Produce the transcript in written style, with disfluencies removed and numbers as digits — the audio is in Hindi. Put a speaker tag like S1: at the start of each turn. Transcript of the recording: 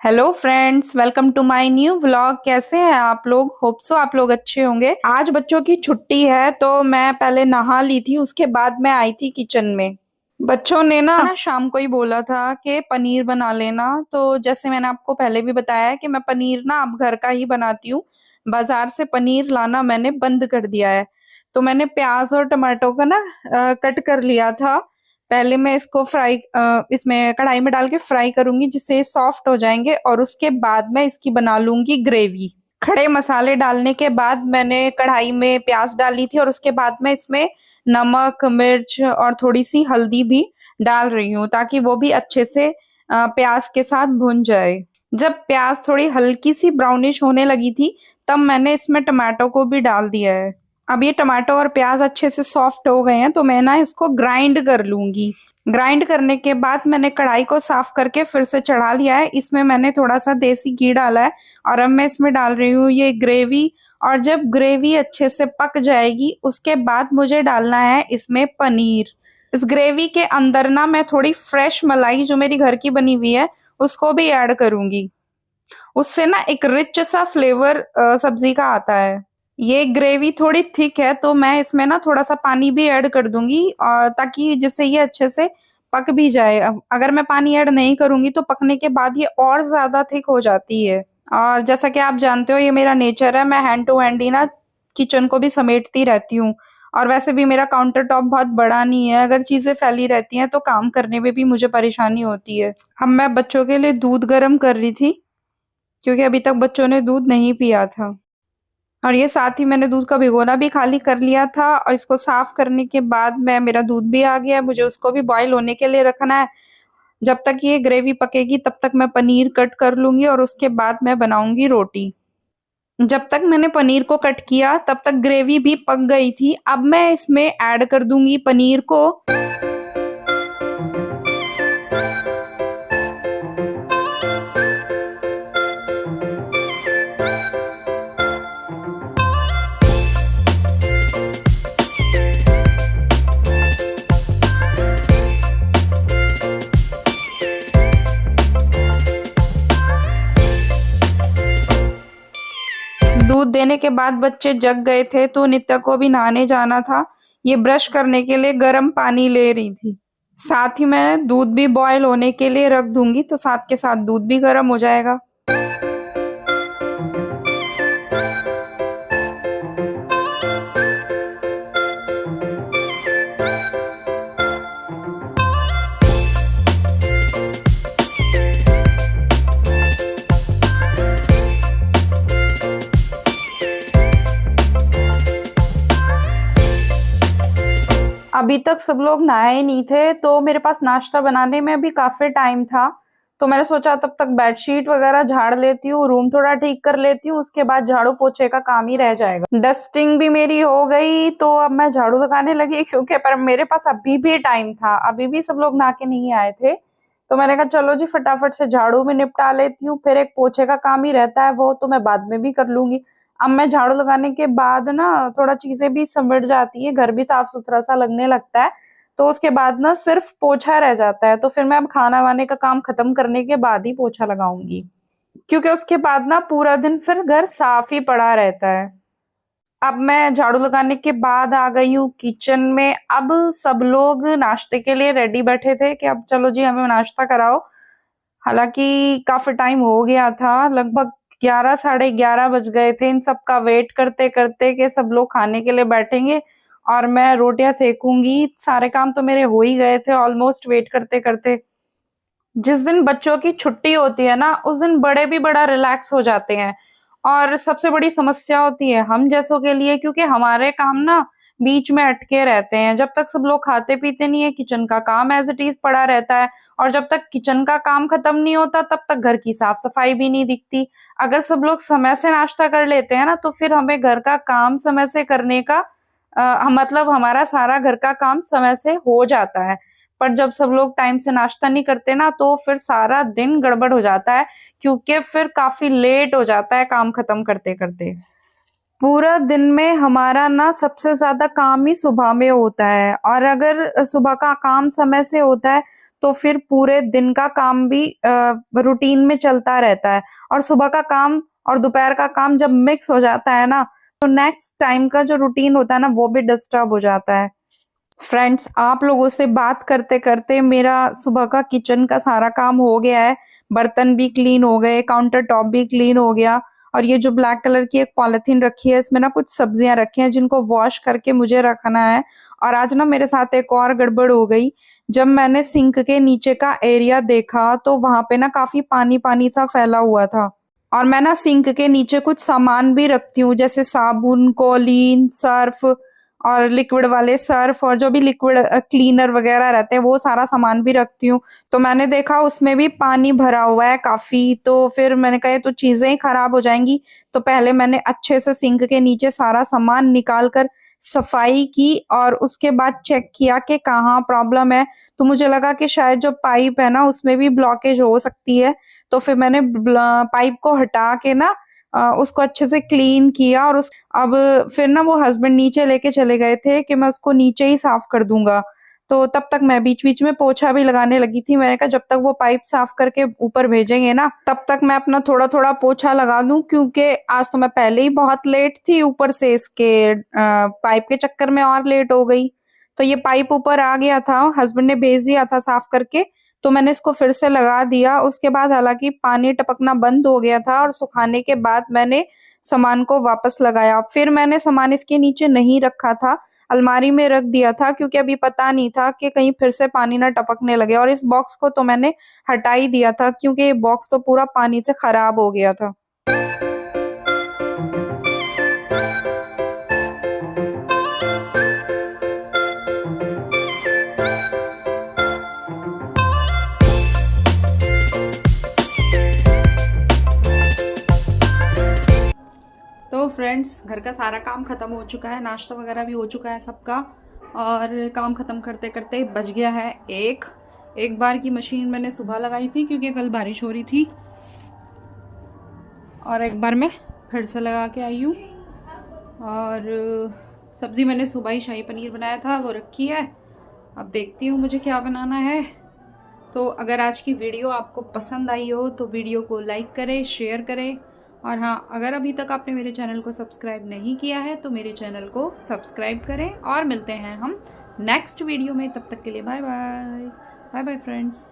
S1: Hello friends, welcome to my new vlog. कैसे हैं आप लोग? होप सो आप लोग अच्छे होंगे। आज बच्चों की छुट्टी है तो मैं पहले नहा ली थी, उसके बाद मैं आई थी किचन में। बच्चों ने ना शाम को ही बोला था कि पनीर बना लेना। तो जैसे मैंने आपको पहले भी बताया है कि मैं पनीर ना अब घर का ही बनाती हूँ। बाजार से पनीर लाना मैंने बंद कर दिया है। तो मैंने प्याज और टमाटो का ना कट कर लिया था। पहले मैं इसको इसमें कढ़ाई में डाल के फ्राई करूंगी जिससे ये सॉफ्ट हो जाएंगे, और उसके बाद मैं इसकी बना लूंगी ग्रेवी। खड़े मसाले डालने के बाद मैंने कढ़ाई में प्याज डाली थी, और उसके बाद मैं इसमें नमक, मिर्च और थोड़ी सी हल्दी भी डाल रही हूँ ताकि वो भी अच्छे से प्याज के साथ भुन जाए। जब प्याज थोड़ी हल्की सी ब्राउनिश होने लगी थी, तब मैंने इसमें टमाटो को भी डाल दिया है। अब ये टमाटो और प्याज अच्छे से सॉफ्ट हो गए हैं तो मैं ना इसको ग्राइंड कर लूंगी। ग्राइंड करने के बाद मैंने कढ़ाई को साफ करके फिर से चढ़ा लिया है। इसमें मैंने थोड़ा सा देसी घी डाला है, और अब मैं इसमें डाल रही हूँ ये ग्रेवी। और जब ग्रेवी अच्छे से पक जाएगी उसके बाद मुझे डालना है इसमें पनीर। इस ग्रेवी के अंदर ना मैं थोड़ी फ्रेश मलाई जो मेरी घर की बनी हुई है उसको भी ऐड करूंगी। उससे ना एक रिच सा फ्लेवर सब्जी का आता है। ये ग्रेवी थोड़ी थिक है तो मैं इसमें ना थोड़ा सा पानी भी ऐड कर दूंगी, और ताकि जिससे ये अच्छे से पक भी जाए। अब अगर मैं पानी ऐड नहीं करूंगी तो पकने के बाद ये और ज्यादा थिक हो जाती है। और जैसा कि आप जानते हो ये मेरा नेचर है, मैं हैंड टू हैंड ही ना किचन को भी समेटती रहती हूँ। और वैसे भी मेरा काउंटर टॉप बहुत बड़ा नहीं है, अगर चीजें फैली रहती हैं तो काम करने में भी मुझे परेशानी होती है। अब मैं बच्चों के लिए दूध गर्म कर रही थी क्योंकि अभी तक बच्चों ने दूध नहीं पिया था। और ये साथ ही मैंने दूध का भिगोना भी खाली कर लिया था, और इसको साफ करने के बाद मेरा दूध भी आ गया है। मुझे उसको भी बॉईल होने के लिए रखना है। जब तक ये ग्रेवी पकेगी तब तक मैं पनीर कट कर लूंगी, और उसके बाद मैं बनाऊंगी रोटी। जब तक मैंने पनीर को कट किया तब तक ग्रेवी भी पक गई थी। अब मैं इसमें ऐड कर दूंगी पनीर को। दूध देने के बाद बच्चे जग गए थे तो नित्या को भी नहाने जाना था। ये ब्रश करने के लिए गर्म पानी ले रही थी। साथ ही मैं दूध भी बॉयल होने के लिए रख दूंगी तो साथ के साथ दूध भी गर्म हो जाएगा। अभी तक सब लोग नहाए नहीं थे तो मेरे पास नाश्ता बनाने में भी काफी टाइम था। तो मैंने सोचा तब तक बेडशीट वगैरह झाड़ लेती हूँ, रूम थोड़ा ठीक कर लेती हूँ, उसके बाद झाड़ू पोछे का काम ही रह जाएगा। डस्टिंग भी मेरी हो गई तो अब मैं झाड़ू लगाने लगी, क्योंकि पर मेरे पास अभी भी टाइम था, अभी भी सब लोग नहा के नहीं आए थे। तो मैंने कहा चलो जी फटाफट से झाड़ू भी निपटा लेती हूँ, फिर एक पोछे का काम ही रहता है, वो तो मैं बाद में भी कर लूंगी। अब मैं झाड़ू लगाने के बाद ना थोड़ा चीजें भी सिमट जाती है, घर भी साफ सुथरा सा लगने लगता है। तो उसके बाद ना सिर्फ पोछा रह जाता है, तो फिर मैं अब खाना वाने का काम खत्म करने के बाद ही पोछा लगाऊंगी, क्योंकि उसके बाद ना पूरा दिन फिर घर साफ ही पड़ा रहता है। अब मैं झाड़ू लगाने के बाद आ गई हूँ किचन में। अब सब लोग नाश्ते के लिए रेडी बैठे थे कि अब चलो जी हमें नाश्ता कराओ। हालांकि काफी टाइम हो गया था, लगभग 11 साढ़े 11 बज गए थे इन सब का वेट करते करते कि सब लोग खाने के लिए बैठेंगे और मैं रोटियां सेकूंगी। सारे काम तो मेरे हो ही गए थे ऑलमोस्ट वेट करते करते। जिस दिन बच्चों की छुट्टी होती है ना उस दिन बड़े भी बड़ा रिलैक्स हो जाते हैं। और सबसे बड़ी समस्या होती है हम जैसों के लिए, क्योंकि हमारे काम ना बीच में अटके रहते हैं। जब तक सब लोग खाते पीते नहीं है किचन का काम एज इट इज पड़ा रहता है, और जब तक किचन का काम खत्म नहीं होता तब तक घर की साफ सफाई भी नहीं दिखती। अगर सब लोग समय से नाश्ता कर लेते हैं ना तो फिर हमें घर का काम समय से करने का मतलब हमारा सारा घर का काम समय से हो जाता है। पर जब सब लोग टाइम से नाश्ता नहीं करते ना तो फिर सारा दिन गड़बड़ हो जाता है, क्योंकि फिर काफी लेट हो जाता है काम खत्म करते करते। पूरा दिन में हमारा ना सबसे ज्यादा काम ही सुबह में होता है, और अगर सुबह का काम समय से होता है तो फिर पूरे दिन का काम भी रूटीन में चलता रहता है, और सुबह का काम और दोपहर का काम जब मिक्स हो जाता है ना, तो नेक्स्ट टाइम का जो रूटीन होता है ना वो भी डिस्टर्ब हो जाता है। फ्रेंड्स, आप लोगों से बात करते करते मेरा सुबह का किचन का सारा काम हो गया है। बर्तन भी क्लीन हो गए, काउंटर टॉप भी क्लीन हो गया, और ये जो ब्लैक कलर की एक पॉलिथीन रखी है इसमें ना कुछ सब्जियां रखी हैं जिनको वॉश करके मुझे रखना है। और आज ना मेरे साथ एक और गड़बड़ हो गई। जब मैंने सिंक के नीचे का एरिया देखा तो वहां पे ना काफी पानी पानी सा फैला हुआ था। और मैं ना सिंक के नीचे कुछ सामान भी रखती हूँ, जैसे साबुन, कोलीन, सर्फ और लिक्विड वाले सर्फ, और जो भी लिक्विड क्लीनर वगैरह रहते हैं वो सारा सामान भी रखती हूँ। तो मैंने देखा उसमें भी पानी भरा हुआ है काफी, तो फिर मैंने कहा ये तो चीजें ही खराब हो जाएंगी। तो पहले मैंने अच्छे से सिंक के नीचे सारा सामान निकाल कर सफाई की, और उसके बाद चेक किया कि कहाँ प्रॉब्लम है। तो मुझे लगा कि शायद जो पाइप है ना उसमें भी ब्लॉकेज हो सकती है। तो फिर मैंने पाइप को हटा के ना उसको अच्छे से क्लीन किया, और उस अब फिर ना वो हस्बैंड नीचे लेके चले गए थे कि मैं उसको नीचे ही साफ कर दूंगा। तो तब तक मैं बीच बीच में पोछा भी लगाने लगी थी। मैंने कहा जब तक वो पाइप साफ करके ऊपर भेजेंगे ना तब तक मैं अपना थोड़ा थोड़ा पोछा लगा दूं, क्योंकि आज तो मैं पहले ही बहुत लेट थी, ऊपर से इसके पाइप के चक्कर में और लेट हो गई। तो ये पाइप ऊपर आ गया था, हस्बैंड ने भेज दिया था साफ करके, तो मैंने इसको फिर से लगा दिया। उसके बाद हालांकि पानी टपकना बंद हो गया था, और सुखाने के बाद मैंने सामान को वापस लगाया। फिर मैंने सामान इसके नीचे नहीं रखा था, अलमारी में रख दिया था, क्योंकि अभी पता नहीं था कि कहीं फिर से पानी ना टपकने लगे। और इस बॉक्स को तो मैंने हटा ही दिया था, क्योंकि ये बॉक्स तो पूरा पानी से खराब हो गया था। तो फ्रेंड्स, घर का सारा काम खत्म हो चुका है, नाश्ता वगैरह भी हो चुका है सबका, और काम खत्म करते करते बज गया है एक बार की मशीन मैंने सुबह लगाई थी क्योंकि कल बारिश हो रही थी, और एक बार मैं फिर से लगा के आई हूँ। और सब्ज़ी मैंने सुबह ही शाही पनीर बनाया था, वो रखी है। अब देखती हूँ मुझे क्या बनाना है। तो अगर आज की वीडियो आपको पसंद आई हो तो वीडियो को लाइक करें, शेयर करें, और हाँ, अगर अभी तक आपने मेरे चैनल को सब्सक्राइब नहीं किया है तो मेरे चैनल को सब्सक्राइब करें। और मिलते हैं हम नेक्स्ट वीडियो में, तब तक के लिए bye bye. Bye bye friends.